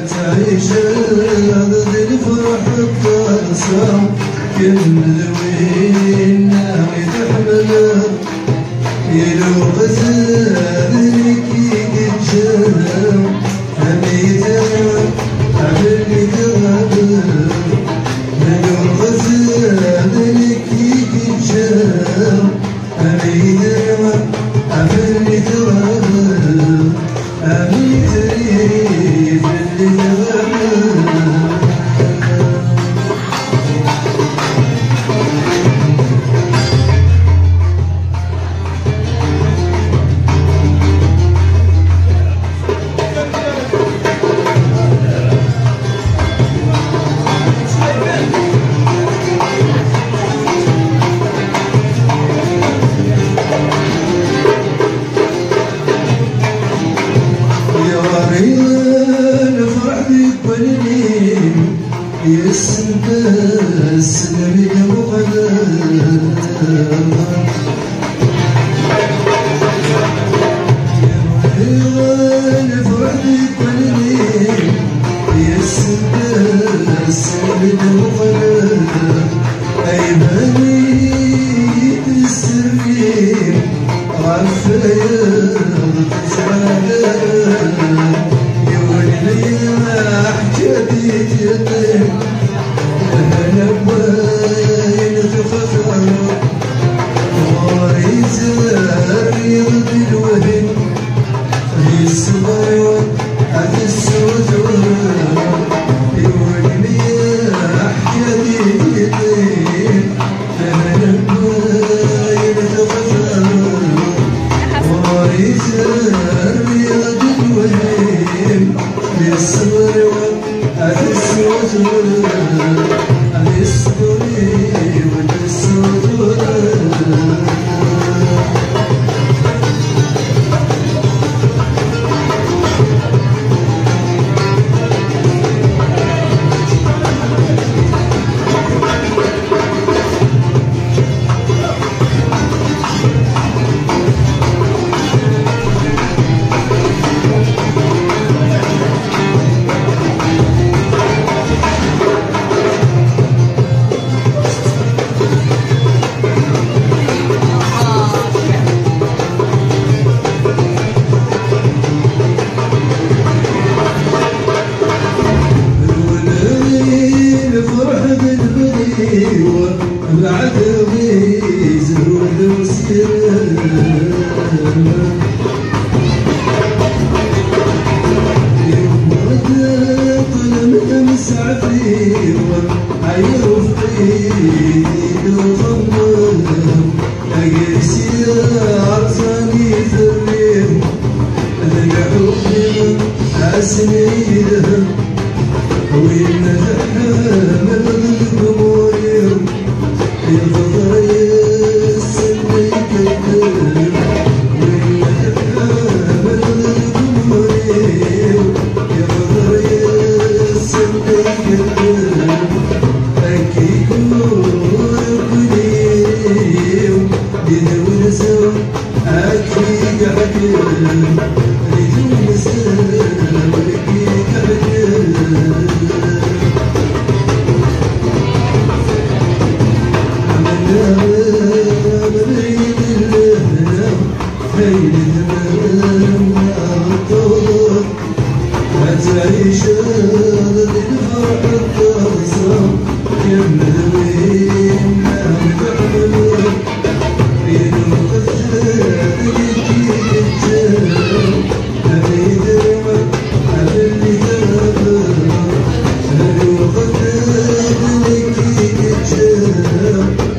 تعيش الأرض الفرح الطاسة كل وين ناوي تحمل يلو غزالك يتجرب حميد عملي تغاب يلو غزالك يتجرب حميد عملي تغاب حميد ريف اللي تغاب السلام يا مقدم يا فرحتك والليل يا السلام يا مقدم أيماني السرير عالفياض تزعلان يا ولي حجابي يطير أنا وين تخفى وريت الرياض الوهن في السماء هذا السود يولي حكاية يطير أنا وين تخفى وريت الرياض الوهن في السماء هذا السود العدوي زهور وسير طلم مسعفير عيرو في وخمر أقسي عرساني ثرير ذقعوهم عسنيدهم وين تحمل القبور الفضاء السنة يكتب وين تحمل القبور الفضاء السنة يكتب أكيد ربني بدون سوى أكيد حكم بدون سوى أكيد حكم تعيش الفرح الطاسة كمل وين ناوي تحمل بين الغزال يجي يتجاب حميد عمل اللي تغاب I'm